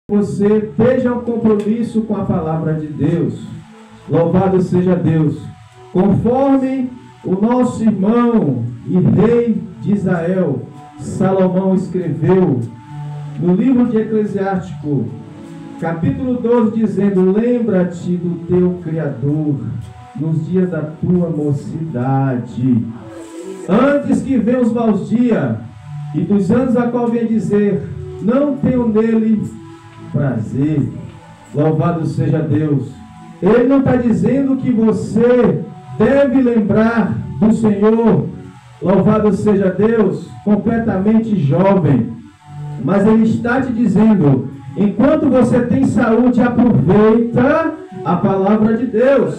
você esteja um compromisso com a palavra de Deus. Louvado seja Deus. Conforme o nosso irmão e rei de Israel, Salomão, escreveu no livro de Eclesiástico, capítulo 12, dizendo: lembra-te do teu Criador nos dias da tua mocidade, antes que venham os maus dias, e dos anos a qual vem dizer: não tenho nele prazer. Louvado seja Deus. Ele não está dizendo que você deve lembrar do Senhor, louvado seja Deus, completamente jovem, mas ele está te dizendo: enquanto você tem saúde, aproveita a palavra de Deus.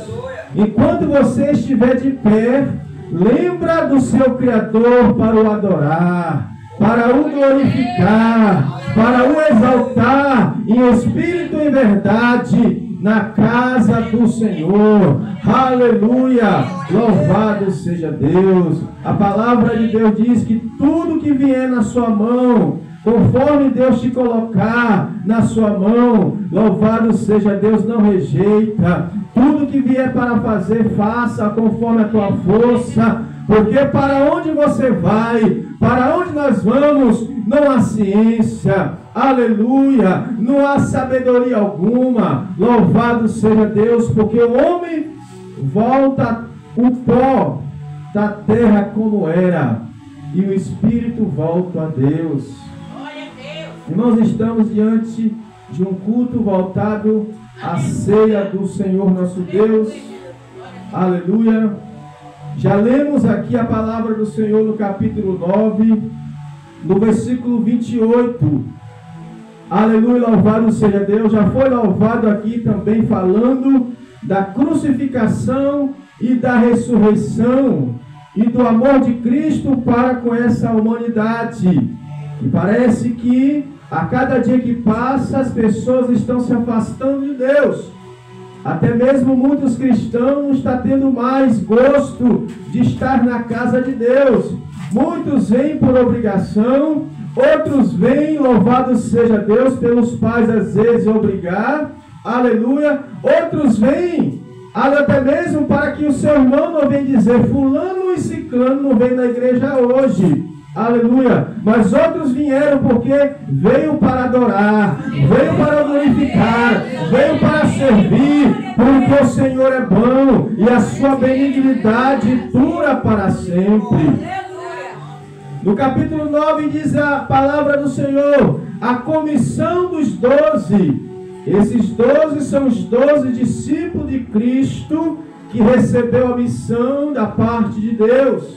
Enquanto você estiver de pé, lembra do seu Criador para o adorar, para o glorificar, para o exaltar em espírito e verdade na casa do Senhor. Aleluia! Louvado seja Deus. A palavra de Deus diz que tudo que vier na sua mão, conforme Deus te colocar na sua mão, louvado seja Deus, não rejeita. Tudo que vier para fazer, faça conforme a tua força, porque para onde você vai, para onde nós vamos, não há ciência, aleluia, não há sabedoria alguma. Louvado seja Deus, porque o homem volta o pó da terra como era, e o espírito volta a Deus. Irmãos, estamos diante de um culto voltado à ceia do Senhor nosso Deus. Aleluia. Já lemos aqui a palavra do Senhor no capítulo 9, no versículo 28. Aleluia, louvado seja Deus. Já foi louvado aqui também falando da crucificação e da ressurreição e do amor de Cristo para com essa humanidade. E parece que a cada dia que passa as pessoas estão se afastando de Deus. Até mesmo muitos cristãos estão tendo mais gosto de estar na casa de Deus. Muitos vêm por obrigação, outros vêm, louvado seja Deus, pelos pais às vezes obrigar, aleluia. Outros vêm, até mesmo para que o seu irmão não venha dizer: fulano e ciclano não vem na igreja hoje. Aleluia. Mas outros vieram porque veio para adorar, veio para glorificar, veio para servir, porque o Senhor é bom e a sua benignidade dura para sempre. No capítulo 9 diz a palavra do Senhor: a comissão dos 12. Esses 12 são os 12 discípulos de Cristo que recebeu a missão da parte de Deus.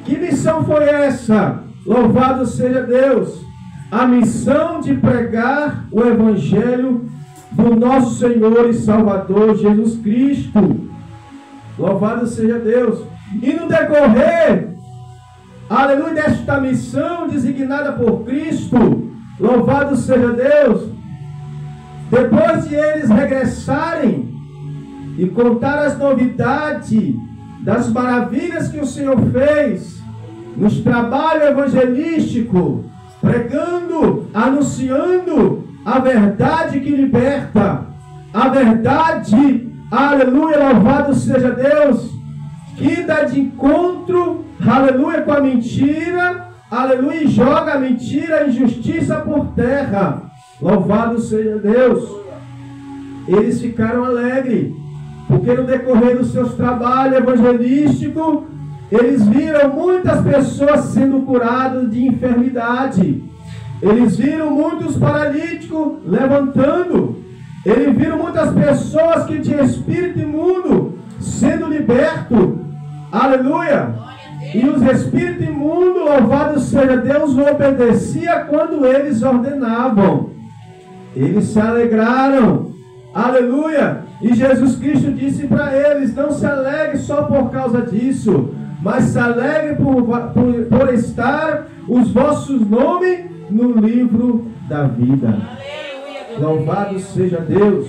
Que missão foi essa? Louvado seja Deus! A missão de pregar o Evangelho do nosso Senhor e Salvador Jesus Cristo. Louvado seja Deus! E no decorrer, aleluia, desta missão designada por Cristo, louvado seja Deus, depois de eles regressarem e contar as novidades das maravilhas que o Senhor fez nos trabalhos evangelísticos, pregando, anunciando a verdade que liberta, a verdade, aleluia, louvado seja Deus, que dá de encontro, aleluia, com a mentira, aleluia, e joga a mentira, a injustiça por terra. Louvado seja Deus. Eles ficaram alegres, porque no decorrer dos seus trabalhos evangelísticos, eles viram muitas pessoas sendo curadas de enfermidade. Eles viram muitos paralíticos levantando. Eles viram muitas pessoas que tinham espírito imundo sendo libertos. Aleluia! E os espíritos imundos, louvado seja Deus, obedeciam quando eles ordenavam. Eles se alegraram. Aleluia! E Jesus Cristo disse para eles: não se alegre só por causa disso, mas se alegre por estar os vossos nomes no livro da vida. Aleluia. Louvado seja Deus!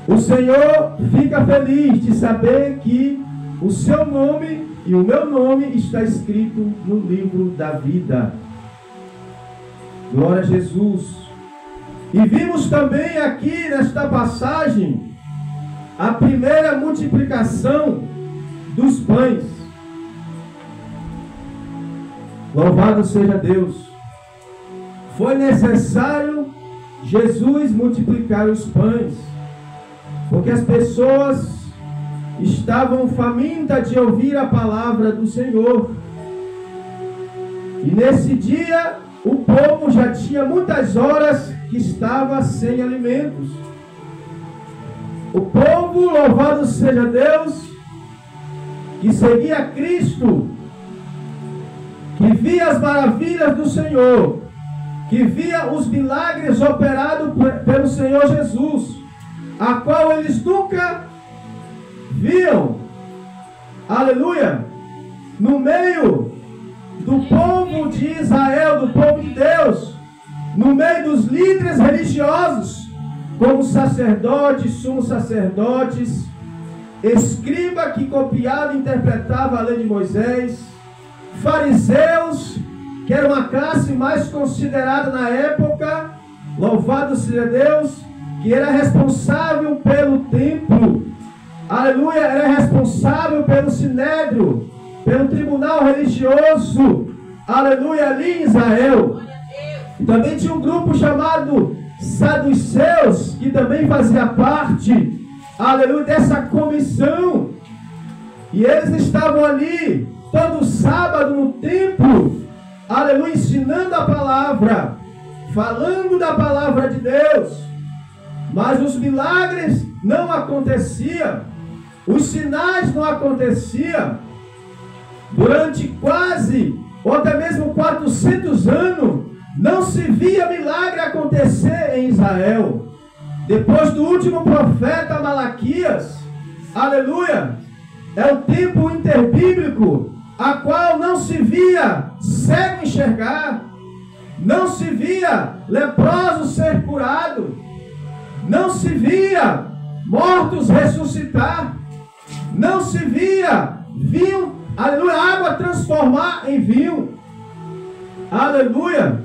O Senhor fica feliz de saber que o seu nome e o meu nome está escrito no livro da vida. Glória a Jesus. E vimos também aqui nesta passagem a primeira multiplicação dos pães. Louvado seja Deus. Foi necessário Jesus multiplicar os pães, porque as pessoas estavam famintas de ouvir a palavra do Senhor. E nesse dia, o povo já tinha muitas horas que estava sem alimentos. O povo, louvado seja Deus, que seguia Cristo, que via as maravilhas do Senhor, que via os milagres operados pelo Senhor Jesus, a qual eles nunca viam, aleluia, no meio do povo de Israel, do povo de Deus, no meio dos líderes religiosos, como sacerdotes, sumos sacerdotes, escriba que copiava e interpretava a lei de Moisés, fariseus, que era uma classe mais considerada na época, louvado seja Deus, que era responsável pelo templo, aleluia, era responsável pelo sinédrio, pelo tribunal religioso, aleluia, ali em Israel. E também tinha um grupo chamado saduceus, que também fazia parte, aleluia, dessa comissão. E eles estavam ali todo sábado no templo, aleluia, ensinando a palavra, falando da palavra de Deus. Mas os milagres não aconteciam, os sinais não aconteciam. Durante quase, ou até mesmo 400 anos, não se via milagre acontecer em Israel. Depois do último profeta Malaquias, aleluia, é o tempo interbíblico, a qual não se via cego enxergar, não se via leproso ser curado, não se via mortos ressuscitar, não se via vinho, aleluia, água transformar em vinho, aleluia,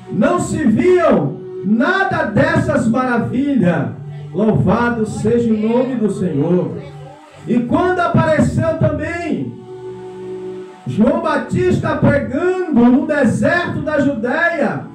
não se viam nada dessas maravilhas. Louvado seja o nome do Senhor. E quando apareceu também João Batista pregando no deserto da Judéia,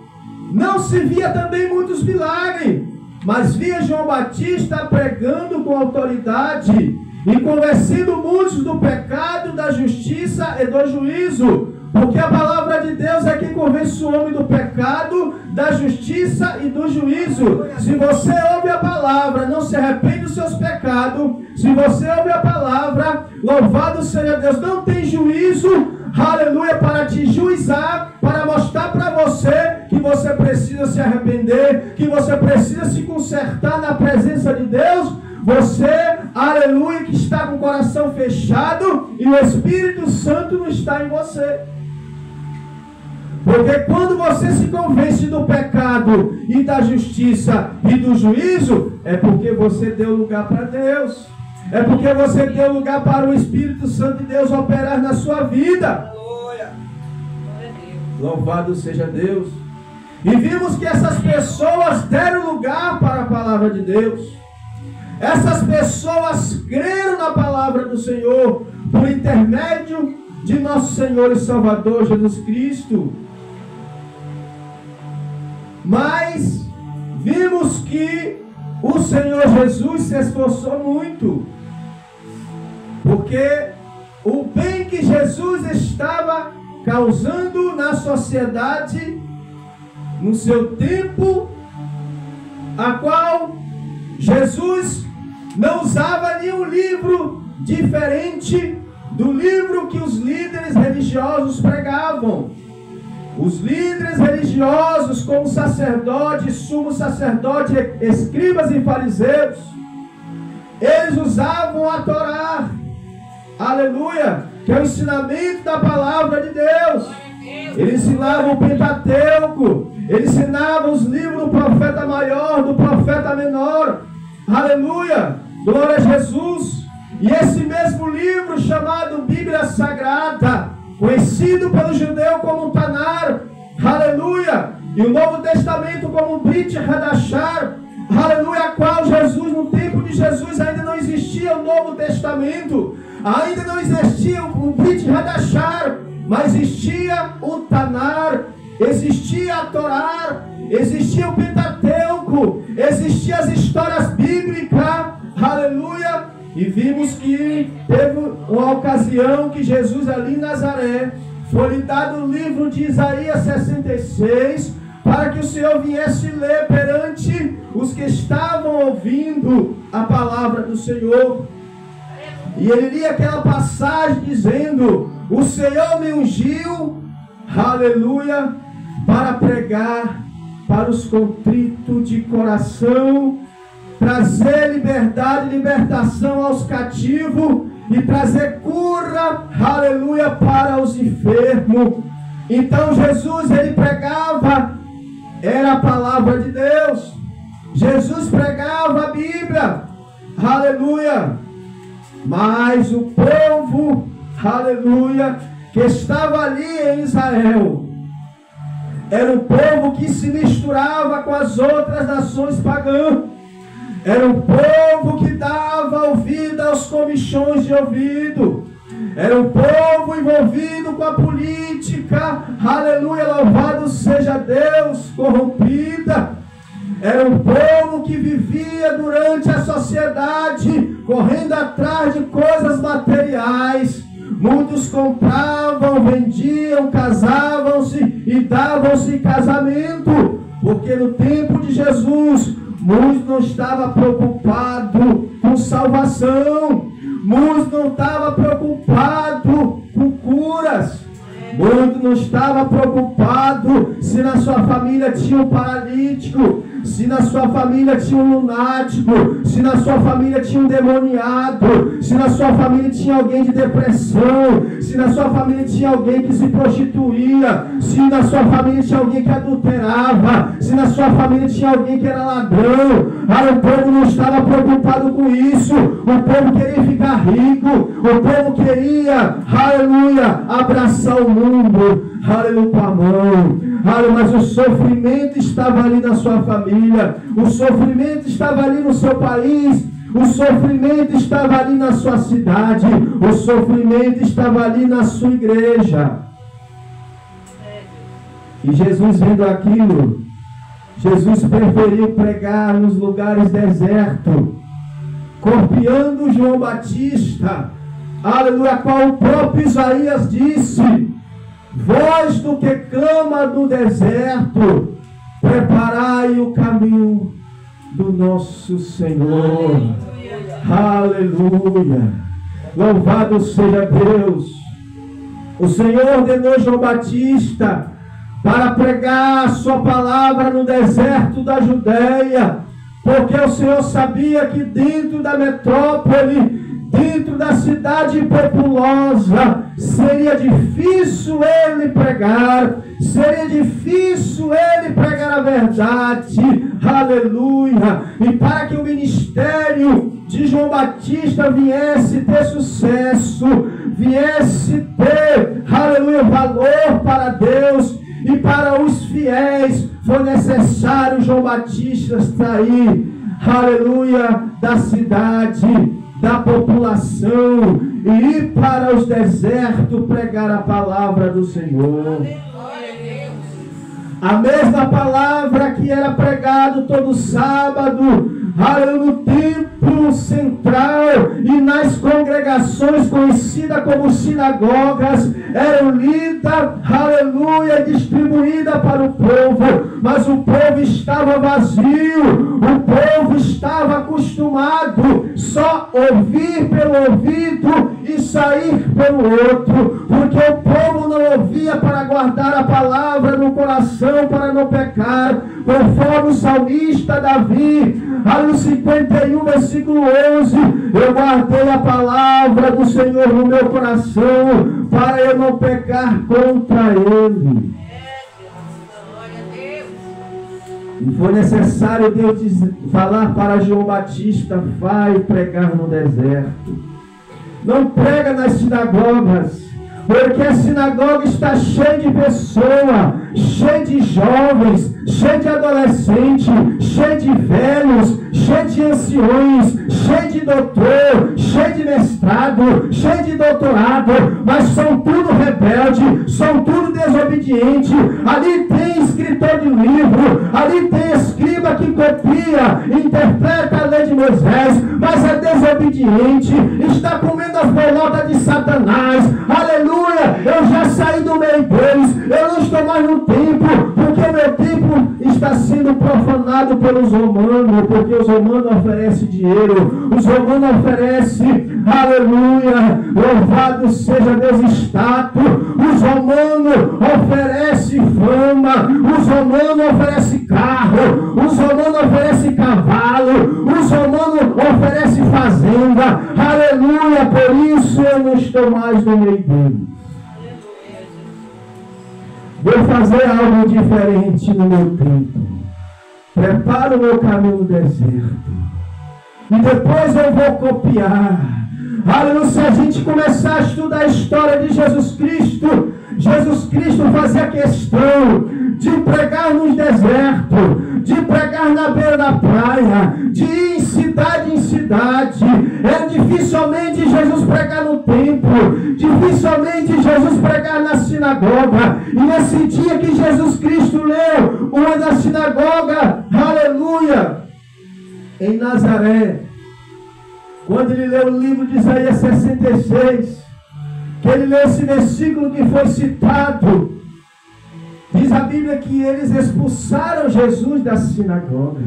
não se via também muitos milagres, mas via João Batista pregando com autoridade e convencendo muitos do pecado, da justiça e do juízo, porque a palavra de Deus é que convence o homem do pecado, da justiça e do juízo. Se você ouve a palavra, não se arrepende dos seus pecados, se você ouve a palavra, louvado seja Deus, não tem juízo, aleluia, para te juizar, para mostrar para você que você precisa se arrepender, que você precisa se consertar na presença de Deus. Você, aleluia, que está com o coração fechado e o Espírito Santo não está em você. Porque quando você se convence do pecado e da justiça e do juízo, é porque você deu lugar para Deus. É porque você deu lugar para o Espírito Santo de Deus operar na sua vida. Louvado seja Deus. E vimos que essas pessoas deram lugar para a palavra de Deus. Essas pessoas creram na palavra do Senhor por intermédio de nosso Senhor e Salvador Jesus Cristo. Mas vimos que o Senhor Jesus se esforçou muito, porque o bem que Jesus estava causando na sociedade, no seu tempo, a qual Jesus não usava nenhum livro diferente do livro que os líderes religiosos pregavam. Os líderes religiosos, como sacerdotes, sumos sacerdotes, escribas e fariseus, eles usavam a Torá, aleluia, que é o ensinamento da palavra de Deus. Eles ensinavam o Pentateuco, eles ensinavam os livros do profeta maior, do profeta menor, aleluia, glória a Jesus. E esse mesmo livro chamado Bíblia Sagrada, conhecido pelo judeu como Tanar, aleluia, E o Novo Testamento como Brit Hadashar, aleluia, a qual Jesus, no tempo de Jesus, ainda não existia o Novo Testamento, ainda não existia o Brit Hadashar, mas existia o Tanar, existia a Torá, existia o Pentateuco, existiam as histórias bíblicas, aleluia. E vimos que teve uma ocasião que Jesus ali em Nazaré, foi-lhe dado o livro de Isaías 66, para que o Senhor viesse ler perante os que estavam ouvindo a palavra do Senhor. E ele lia aquela passagem dizendo: o Senhor me ungiu, aleluia, para pregar para os contritos de coração, trazer liberdade e libertação aos cativos e trazer cura, aleluia, para os enfermos. Então Jesus, ele pregava, era a palavra de Deus. Jesus pregava a Bíblia, aleluia. Mas o povo, aleluia, que estava ali em Israel, era um povo que se misturava com as outras nações pagãs. Era um povo que dava ouvido aos comichões de ouvido. Era um povo envolvido com a política, aleluia, louvado seja Deus, corrompida. Era um povo que vivia durante a sociedade, correndo atrás de coisas materiais. Muitos compravam, vendiam, casavam-se e davam-se em casamento, porque no tempo de Jesus, muitos não estavam preocupados com salvação, muitos não estavam preocupados com curas, muitos não estavam preocupados se na sua família tinha um paralítico, se na sua família tinha um lunático, se na sua família tinha um demoniado, se na sua família tinha alguém de depressão, se na sua família tinha alguém que se prostituía, se na sua família tinha alguém que adulterava, se na sua família tinha alguém que era ladrão. O povo não estava preocupado com isso. O povo queria ficar rico, o povo queria, aleluia, abraçar o mundo, aleluia, com a mão. Mas o sofrimento estava ali na sua família, o sofrimento estava ali no seu país, o sofrimento estava ali na sua cidade, o sofrimento estava ali na sua igreja. E Jesus, vendo aquilo, Jesus preferiu pregar nos lugares desertos, copiando João Batista, aleluia, qual o próprio Isaías disse: voz do que clama no deserto, preparai o caminho do nosso Senhor. Aleluia. Louvado seja Deus. O Senhor ordenou João Batista para pregar a sua palavra no deserto da Judéia, porque o Senhor sabia que dentro da metrópole, dentro da cidade populosa, seria difícil ele pregar, seria difícil ele pregar a verdade, aleluia. E para que o ministério de João Batista viesse ter sucesso, viesse ter, aleluia, valor para Deus e para os fiéis, foi necessário João Batista sair, aleluia, da cidade, da população, e ir para os desertos pregar a palavra do Senhor. A mesma palavra que era pregado todo sábado, no templo central e nas congregações conhecidas como sinagogas, eram lidas, aleluia, distribuída para o povo, mas o povo estava vazio, o povo estava acostumado só ouvir pelo ouvido e sair pelo outro, porque o povo não ouvia para guardar a palavra no coração, para não pecar, conforme o salmista Davi, no 51, versículo 11, eu guardei a palavra do Senhor no meu coração, para eu não pecar contra Ele. E foi necessário Deus falar para João Batista: vai pregar no deserto. Não prega nas sinagogas, porque a sinagoga está cheia de pessoas cheio de jovens, cheio de adolescentes, cheio de velhos, cheio de anciões, cheio de doutor, cheio de mestrado, cheio de doutorado, mas são tudo rebelde, são tudo desobediente. Ali tem escritor de livro, ali tem escriba que copia, interpreta a lei de Moisés, mas é desobediente, está comendo as bolotas de Satanás. Aleluia! Eu já saí do meio deles, eu não estou mais no templo, porque o meu templo está sendo profanado pelos romanos, porque os romanos oferecem dinheiro, os romanos oferecem, aleluia, louvado seja Deus, status, os romanos oferecem fama, os romanos oferecem carro, os romanos oferecem cavalo, os romanos oferecem fazenda, aleluia, por isso eu não estou mais no meio deles. Vou fazer algo diferente no meu tempo. Preparo o meu caminho no deserto. E depois eu vou copiar. Aleluia, se a gente começar a estudar a história de Jesus Cristo fazia questão de pregar nos desertos, de pregar na beira da praia, de ir em cidade. É dificilmente Jesus pregar no templo, dificilmente Jesus pregar na sinagoga. E nesse dia que Jesus Cristo leu uma da sinagoga, aleluia, em Nazaré, quando ele leu o livro de Isaías 66, que ele leu esse versículo que foi citado, diz a Bíblia que eles expulsaram Jesus da sinagoga.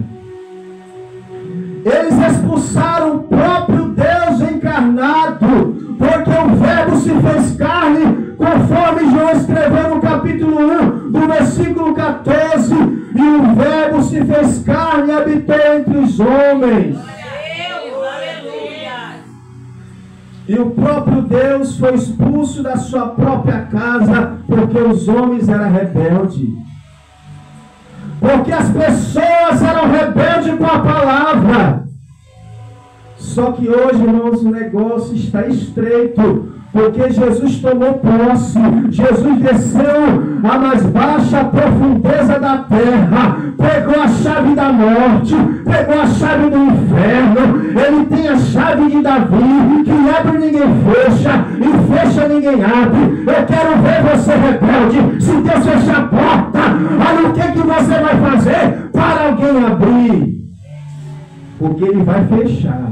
Eles expulsaram o próprio Deus encarnado, porque o Verbo se fez carne, conforme João escreveu no capítulo 1, do versículo 14, e o Verbo se fez carne e habitou entre os homens. E o próprio Deus foi expulso da sua própria casa, porque os homens eram rebeldes. Porque as pessoas eram rebeldes com a palavra. Só que hoje, irmãos, o negócio está estreito, porque Jesus tomou posse, Jesus desceu à mais baixa profundeza da terra, pegou a chave da morte, pegou a chave do inferno. Ele tem a chave de Davi, que abre ninguém fecha, e fecha ninguém abre. Eu quero ver você rebelde. Se Deus fechar a porta, olha o que você vai fazer para alguém abrir, porque Ele vai fechar.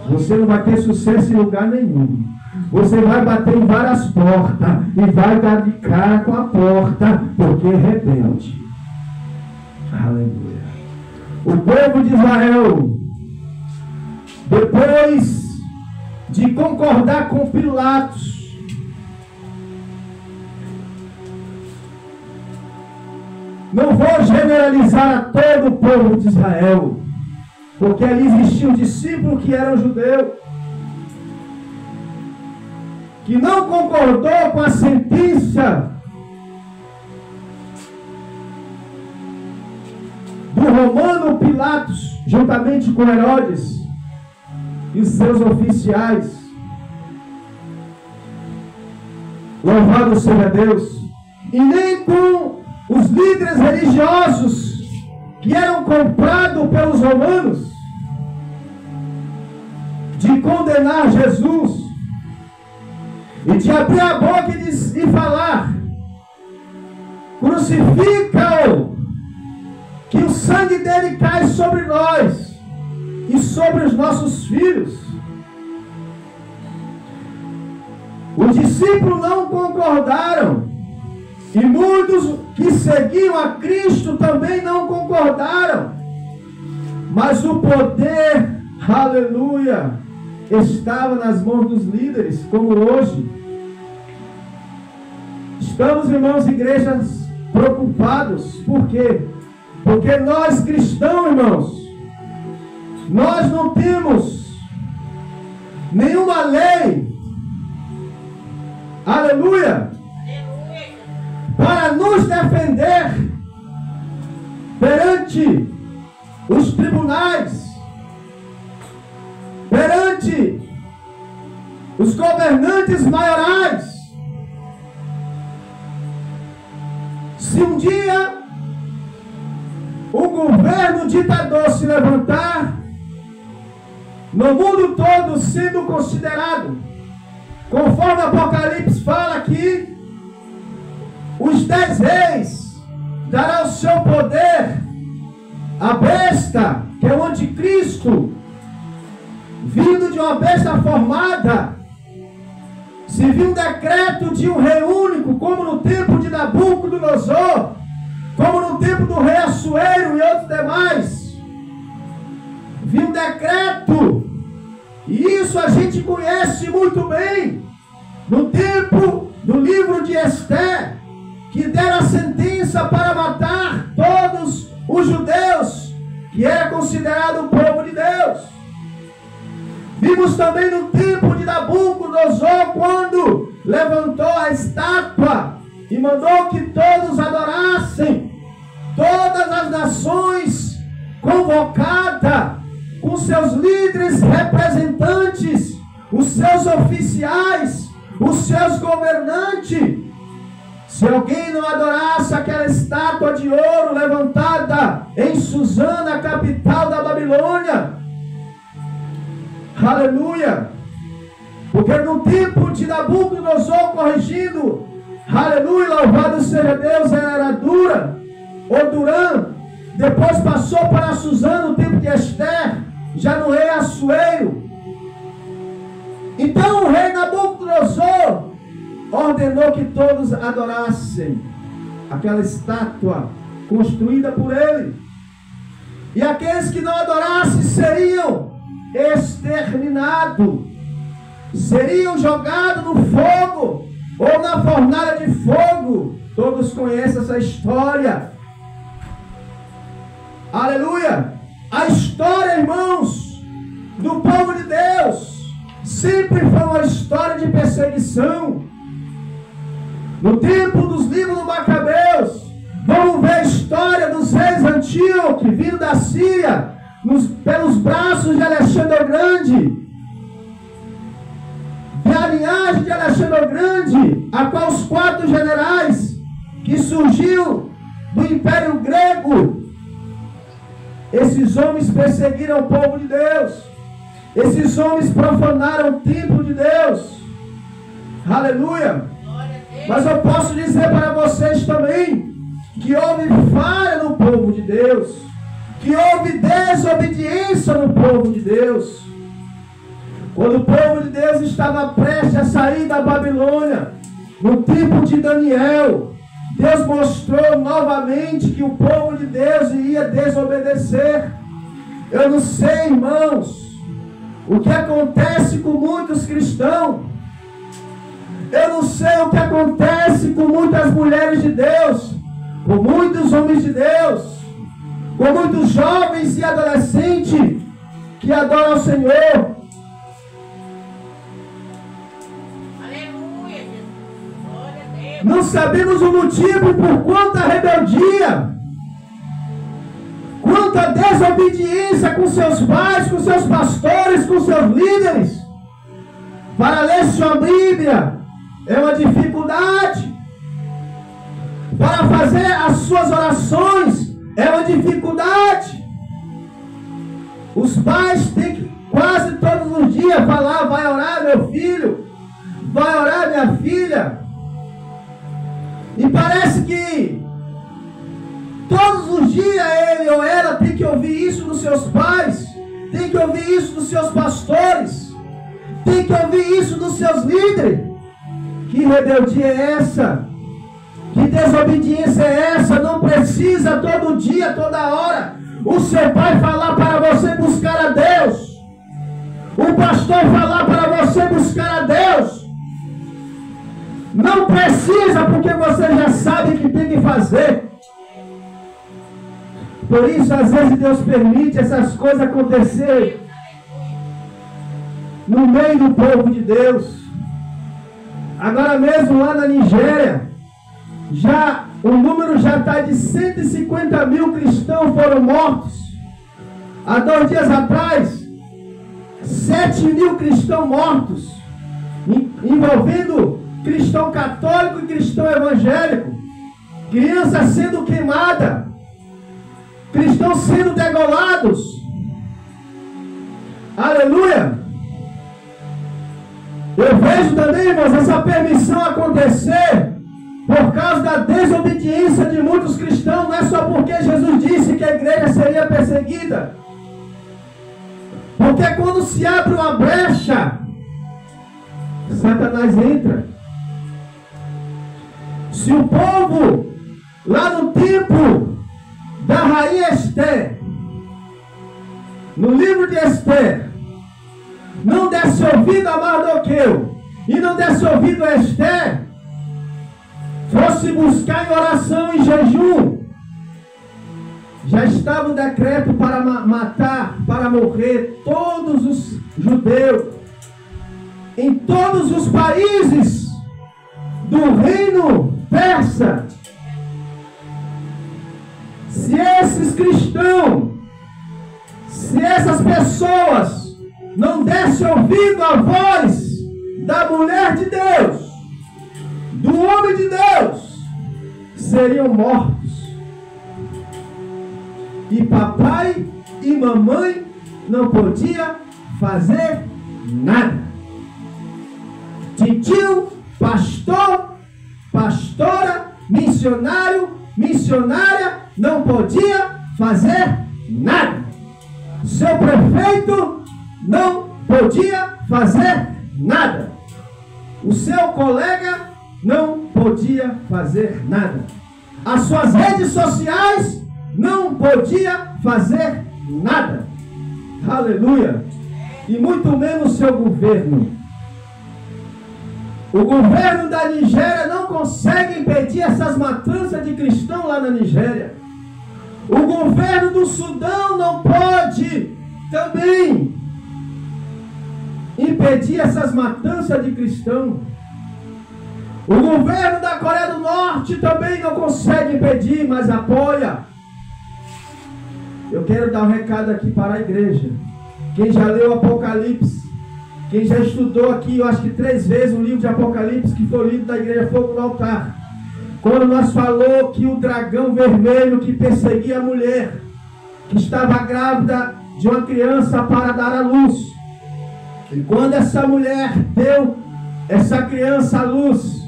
Você não vai ter sucesso em lugar nenhum. Você vai bater em várias portas e vai dar de cara com a porta, porque é rebelde. Aleluia. O povo de Israel, depois de concordar com Pilatos, não vou generalizar a todo o povo de Israel, porque ali existia um discípulo que era um judeu, que não concordou com a sentença do romano Pilatos, juntamente com Herodes e os seus oficiais. Louvado seja Deus. E nem com os líderes religiosos que eram comprados pelos romanos, de condenar Jesus e de abrir a boca e falar: crucifica-o, que o sangue dele cai sobre nós e sobre os nossos filhos. Os discípulos não concordaram, e muitos que seguiam a Cristo também não concordaram, mas o poder, aleluia, estava nas mãos dos líderes, como hoje. Estamos, irmãos, igrejas preocupados. Por quê? Porque nós cristãos, irmãos, nós não temos nenhuma lei, aleluia, para nos defender perante os tribunais, perante os governantes maiorais. Se um dia o governo ditador se levantar, no mundo todo sendo considerado, conforme o Apocalipse fala que os 10 reis darão o seu poder à besta, que é o anticristo, vindo de uma besta formada. Se viu um decreto de um rei único, como no tempo de Nabucodonosor, como no tempo do rei Assuero e outros demais. Viu um decreto, e isso a gente conhece muito bem, no tempo do livro de Esther, que deram a sentença para matar todos os judeus, que era considerado o povo de Deus. Vimos também no tempo de Nabucodonosor, quando levantou a estátua e mandou que todos adorassem, todas as nações convocadas, com seus líderes representantes, os seus oficiais, os seus governantes. Se alguém não adorasse aquela estátua de ouro levantada em Susana, capital da Babilônia, aleluia, porque no tempo de Nabucodonosor corrigindo, aleluia, louvado seja Deus, era Dura, ou Durã, depois passou para Susana no tempo de Esther, já no rei Assuero. Então o rei Nabucodonosor ordenou que todos adorassem aquela estátua construída por ele, e aqueles que não adorassem seriam exterminados, seriam jogados no fogo ou na fornalha de fogo. Todos conhecem essa história, aleluia. A história, irmãos, do povo de Deus sempre foi uma história de perseguição. No tempo dos livros do Macabeus, vamos ver a história dos reis Antíoco, vindo da Síria, pelos braços de Alexandre o Grande, e a linhagem de Alexandre o Grande, a qual os 4 generais que surgiu do Império Grego, esses homens perseguiram o povo de Deus, esses homens profanaram o templo de Deus, aleluia. Mas eu posso dizer para vocês também, que houve falha no povo de Deus, que houve desobediência no povo de Deus. Quando o povo de Deus estava prestes a sair da Babilônia, no tempo de Daniel, Deus mostrou novamente que o povo de Deus iria desobedecer. Eu não sei, irmãos, o que acontece com muitos cristãos. Eu não sei o que acontece com muitas mulheres de Deus, com muitos homens de Deus, com muitos jovens e adolescentes que adoram o Senhor. Aleluia, Jesus. Glória a Deus. Não sabemos o motivo por quanta rebeldia, quanta desobediência com seus pais, com seus pastores, com seus líderes. Para ler sua Bíblia é uma dificuldade. Para fazer as suas orações é uma dificuldade. Os pais têm que quase todos os dias falar: vai orar meu filho, vai orar minha filha. E parece que todos os dias ele ou ela tem que ouvir isso dos seus pais, tem que ouvir isso dos seus pastores, tem que ouvir isso dos seus líderes. Que rebeldia é essa? Que desobediência é essa? Não precisa todo dia, toda hora, o seu pai falar para você buscar a Deus, o pastor falar para você buscar a Deus. Não precisa, porque você já sabe o que tem que fazer. Por isso, às vezes, Deus permite essas coisas acontecerem no meio do povo de Deus. Agora mesmo lá na Nigéria, o número já está de 150 mil cristãos foram mortos. Há 2 dias atrás, 7 mil cristãos mortos, envolvendo cristão católico e cristão evangélico, crianças sendo queimadas, cristãos sendo degolados. Aleluia! Eu vejo também, irmãos, essa permissão acontecer por causa da desobediência de muitos cristãos. Não é só porque Jesus disse que a igreja seria perseguida. Porque quando se abre uma brecha, Satanás entra. Se o povo, lá no tempo da rainha Esther, no livro de Esther, não desse ouvido a Mardoqueu e não desse ouvido a Esther, fosse buscar em oração e jejum, já estava o decreto para matar, para morrer todos os judeus em todos os países do reino persa. Se esses cristãos, se essas pessoas não dessem ouvido à voz da mulher de Deus, do homem de Deus, seriam mortos. E papai e mamãe não podiam fazer nada. Titio, pastor, pastora, missionário, missionária não podia fazer nada. Seu prefeito não podia fazer nada. O seu colega não podia fazer nada. As suas redes sociais não podia fazer nada. Aleluia. E muito menos seu governo. O governo da Nigéria não consegue impedir essas matanças de cristãos lá na Nigéria. O governo do Sudão não pode também impedir essas matanças de cristãos. O governo da Coreia do Norte também não consegue impedir, mas apoia. Eu quero dar um recado aqui para a igreja. Quem já leu o Apocalipse, quem já estudou aqui, eu acho que 3 vezes o livro de Apocalipse, que foi o livro da igreja Fogo no Altar, quando nós falou que o dragão vermelho que perseguia a mulher, que estava grávida de uma criança para dar à luz, e quando essa mulher deu essa criança à luz,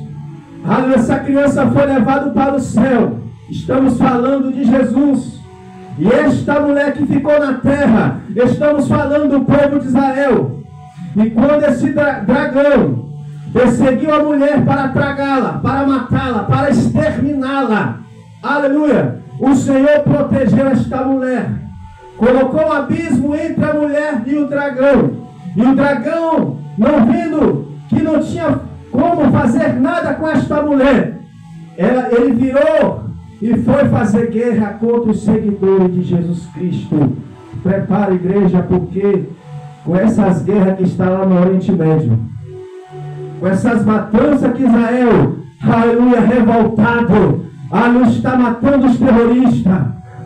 essa criança foi levada para o céu. Estamos falando de Jesus. E esta mulher que ficou na terra, estamos falando do povo de Israel. E quando esse dragão perseguiu a mulher para tragá-la, para matá-la, para exterminá-la, aleluia, o Senhor protegeu esta mulher, colocou um abismo entre a mulher e o dragão. E o dragão, não vendo que não tinha como fazer nada com esta mulher, ele virou e foi fazer guerra contra os seguidores de Jesus Cristo. Prepara a igreja, porque com essas guerras que está lá no Oriente Médio, com essas matanças que Israel, aleluia, revoltado, aleluia, está matando os terroristas,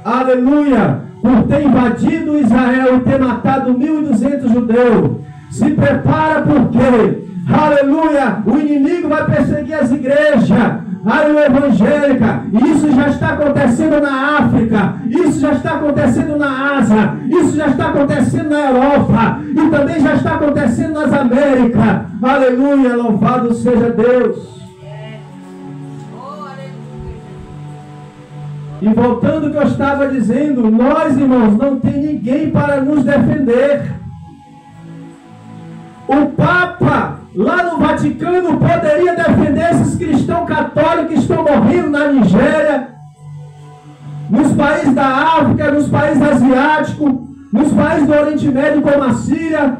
aleluia, por ter invadido Israel e ter matado 1.200 judeus. Se prepara, porque, aleluia, o inimigo vai perseguir as igrejas, aleluia, evangélica. E isso já está acontecendo na África, isso já está acontecendo na Ásia, isso já está acontecendo na Europa, e também já está acontecendo nas Américas. Aleluia, louvado seja Deus. E voltando ao que eu estava dizendo, nós, irmãos, não tem ninguém para nos defender. O Papa, lá no Vaticano, poderia defender esses cristãos católicos que estão morrendo na Nigéria, nos países da África, nos países asiáticos, nos países do Oriente Médio, como a Síria.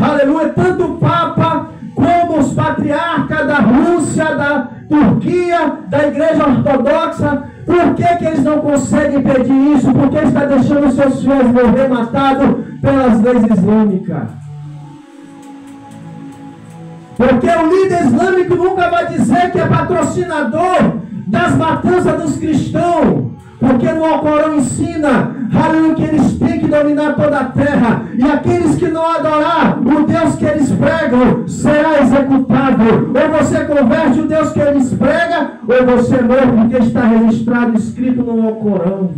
Aleluia, tanto o Papa como os patriarcas da Rússia, da Turquia, da Igreja Ortodoxa. Por que eles não conseguem impedir isso? Porque está deixando seus filhos morrer matados pelas leis islâmicas. Porque o líder islâmico nunca vai dizer que é patrocinador das matanças dos cristãos. Porque no Alcorão ensina, aleluia, que eles têm que dominar toda a terra, e aqueles que não adorar o Deus que eles pregam será executado. Ou você converte o Deus que eles pregam, ou você morre, porque está registrado, escrito no Alcorão.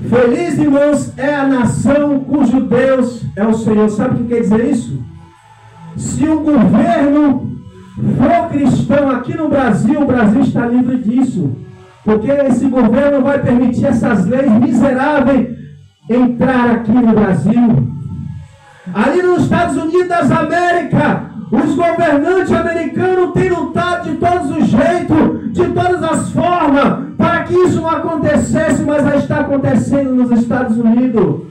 Feliz, irmãos, é a nação cujo Deus é o Senhor. Sabe o que quer dizer isso? Se o governo for cristão aqui no Brasil, o Brasil está livre disso. Porque esse governo vai permitir essas leis miseráveis entrar aqui no Brasil. Ali nos Estados Unidos das Américas, os governantes americanos têm lutado de todos os jeitos, de todas as formas, para que isso não acontecesse, mas já está acontecendo nos Estados Unidos.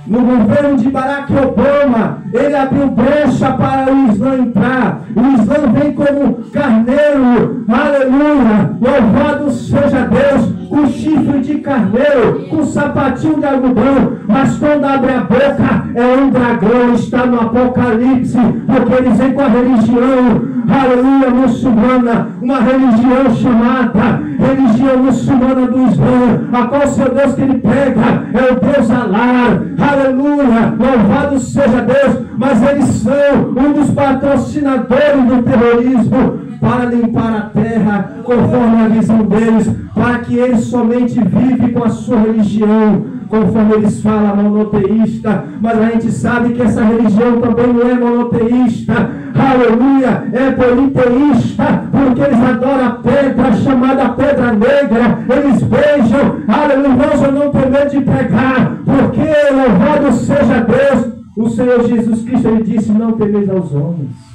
No governo de Barack Obama, ele abriu brecha para o Islã entrar. O Islã vem como carneiro, aleluia, louvado seja Deus, com chifre de carneiro, com sapatinho de algodão, mas quando abre a boca é um dragão, está no Apocalipse, porque eles vêm com a religião, aleluia, muçulmana, uma religião chamada religião muçulmana do Islã, a qual seu Deus que ele prega é o Deus Alá, aleluia, louvado seja Deus, mas eles são um dos patrocinadores do terrorismo, para limpar a terra, conforme a visão deles, para que eles somente vivem com a sua religião, conforme eles falam, monoteísta, mas a gente sabe que essa religião também não é monoteísta, aleluia, é politeísta, porque eles adoram a pedra chamada pedra negra, eles beijam, aleluia, irmãos, eu não tenho medo de pregar, porque louvado seja Deus, o Senhor Jesus Cristo, ele disse, não temeis aos homens,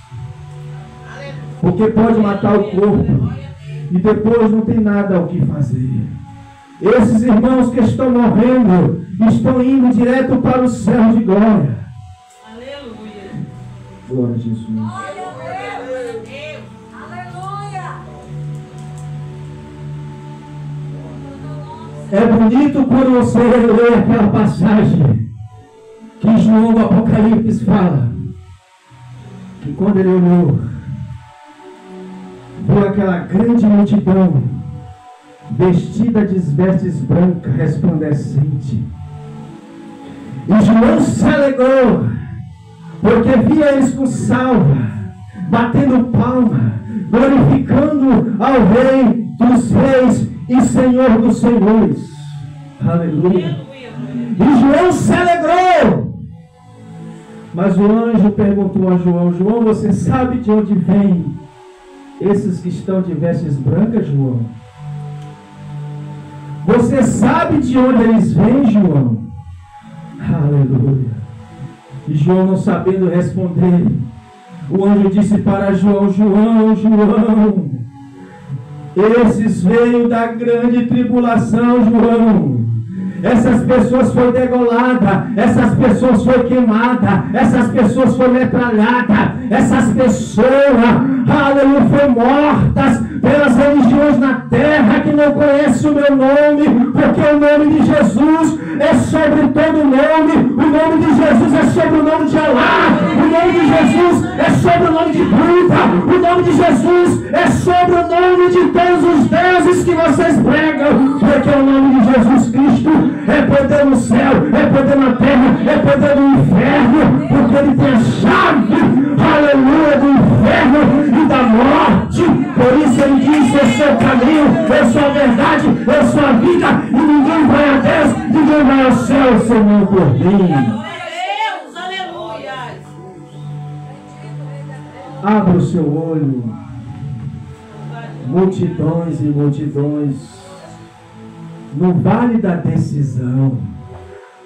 porque pode matar o corpo, e depois não tem nada o que fazer. Esses irmãos que estão morrendo, estão indo direto para o céu de glória. Aleluia. Glória a Jesus. Aleluia. É bonito quando você lê aquela passagem que João do Apocalipse fala, que quando ele olhou, viu aquela grande multidão vestida de vestes brancas, resplandecente. E João se alegrou, porque via eles com salva, batendo palma, glorificando ao Rei dos Reis e Senhor dos Senhores. Aleluia. E João se alegrou. Mas o anjo perguntou a João, João, você sabe de onde vem esses que estão de vestes brancas, João? Você sabe de onde eles vêm, João? Aleluia. E João, não sabendo responder, o anjo disse para João, João, esses veio da grande tribulação, João. Essas pessoas foram degoladas, essas pessoas foram queimadas, essas pessoas foram metralhadas, essas pessoas, aleluia, foram mortas pelas religiões na terra que não conhecem o meu nome, porque o nome de Jesus é sobre todo nome, o nome de Jesus é sobre o nome de Alá, o nome de Jesus é sobre o nome de Buda, o nome de Jesus é sobre o nome de todos os deuses que vocês pregam, porque o nome de Jesus Cristo é poder no céu, é poder na terra, é poder no inferno, porque ele tem a chave, aleluia, do inferno e da morte. Por isso ele diz, eu sou o caminho, eu sou a verdade, eu sou a vida, e ninguém vai a Deus, ninguém vai ao céu, senão por mim. Abra o seu olho, multidões e multidões, no vale da decisão.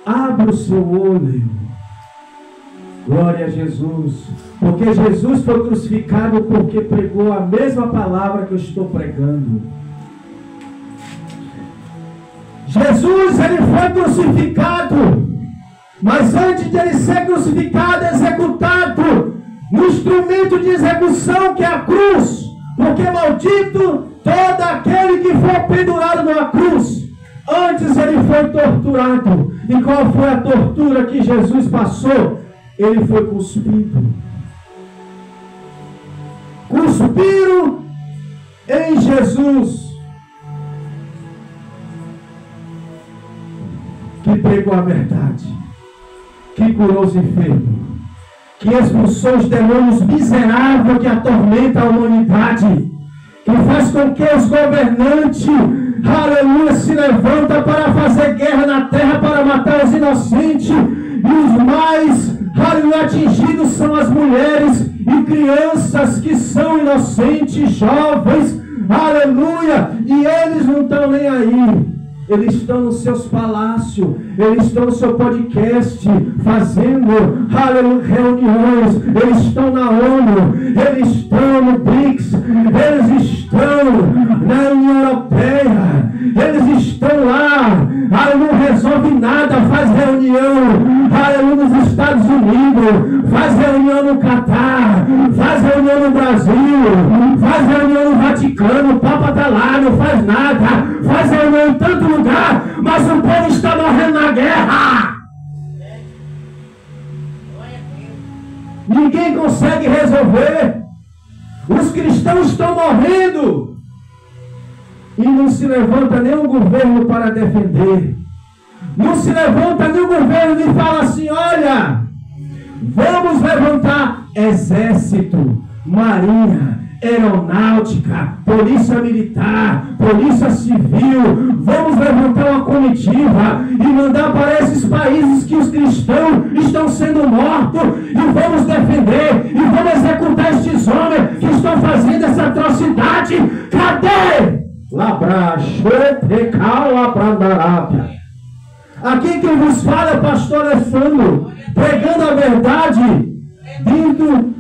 Abra o seu olho. Glória a Jesus. Porque Jesus foi crucificado porque pregou a mesma palavra que eu estou pregando. Jesus, ele foi crucificado, mas antes de ele ser crucificado, executado no instrumento de execução que é a cruz, porque maldito todo aquele que for pendurado numa cruz. Antes ele foi torturado. E qual foi a tortura que Jesus passou? Ele foi cuspido. Cuspiram em Jesus. pregou a verdade, que curou os enfermos, que expulsou os demônios miseráveis que atormentam a humanidade, que faz com que os governantes, aleluia, se levantam para fazer guerra na terra, para matar os inocentes, e os mais, aleluia, atingidos são as mulheres e crianças que são inocentes, jovens, aleluia, e eles não estão nem aí. Eles estão nos seus palácios, eles estão no seu podcast, fazendo, aleluia, reuniões, eles estão na ONU, eles estão no BRICS, eles estão na União Europeia, eles estão lá, aleluia, não resolve nada, faz reunião, aleluia, nos Estados Unidos, faz reunião no Catar, faz reunião no Brasil, faz reunião no Vaticano, o Papa está lá, não faz nada, faz reunião em tanto lugar, mas o povo está morrendo na guerra. Ninguém consegue resolver. Os cristãos estão morrendo e não se levanta nenhum governo para defender. Não se levanta nenhum governo e fala assim: olha, vamos levantar exército, marinha, aeronáutica, polícia militar, polícia civil, vamos levantar uma comitiva e mandar para esses países que os cristãos estão sendo mortos, e vamos defender, e vamos executar estes homens que estão fazendo essa atrocidade. Cadê? Aqui quem vos fala é o pastor Alessandro, pregando a verdade, vindo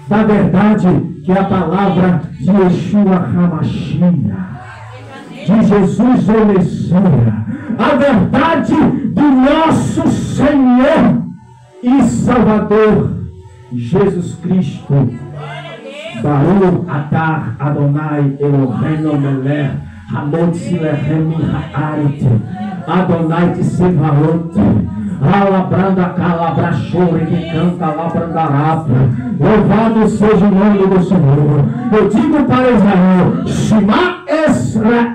da verdade, que é a palavra de Yeshua HaMashiach, de Jesus o Messias, a verdade do nosso Senhor e Salvador Jesus Cristo. Baruch atah Adonai Eloheinu melech hamod silechem haaret Adonai Tsevaot. Alabranda calabrachore que canta labrandarapa. Louvado seja o nome do Senhor. Eu digo para Israel: Shema Israel,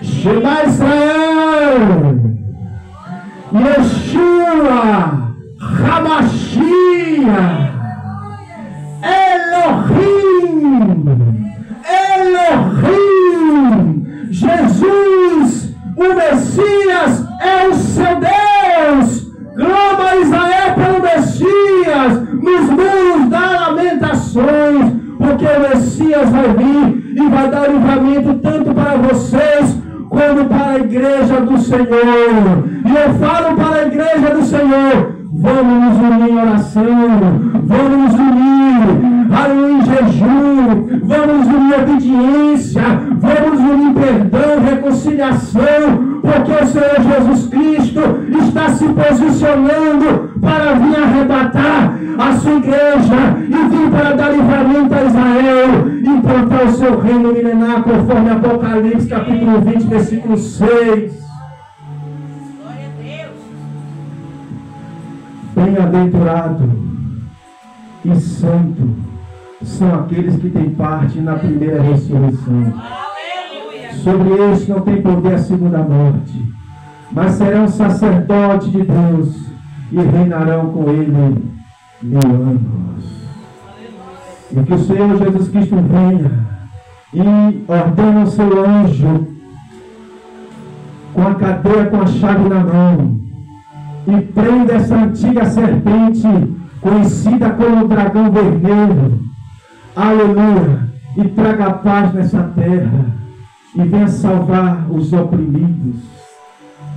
Shema Israel, Yeshua HaMashiach, Elohim, Jesus, o Messias, é o seu Deus. Clama Israel pelo Messias nos muros das lamentações, porque o Messias vai vir e vai dar livramento tanto para vocês como para a igreja do Senhor. E eu falo para a igreja do Senhor: vamos nos unir em oração, vamos nos unir em jejum, vamos nos unir em obediência, vamos nos unir em perdão, reconciliação, porque o Senhor Jesus Cristo está se posicionando para vir arrebatar a sua igreja e vir para dar livramento a Israel, implantar o seu reino milenar, conforme Apocalipse capítulo 20, versículo 6. Bem-aventurado e santo são aqueles que têm parte na primeira ressurreição. Sobre eles não tem poder a segunda morte, mas serão sacerdotes de Deus e reinarão com ele 1000 anos. E que o Senhor Jesus Cristo venha e ordene o seu anjo com a cadeia, com a chave na mão, e prenda essa antiga serpente, conhecida como o dragão vermelho, aleluia, e traga paz nessa terra, e venha salvar os oprimidos.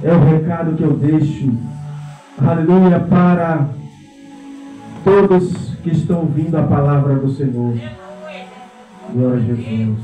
É o recado que eu deixo, aleluia, para todos que estão ouvindo a palavra do Senhor. Glória a Jesus.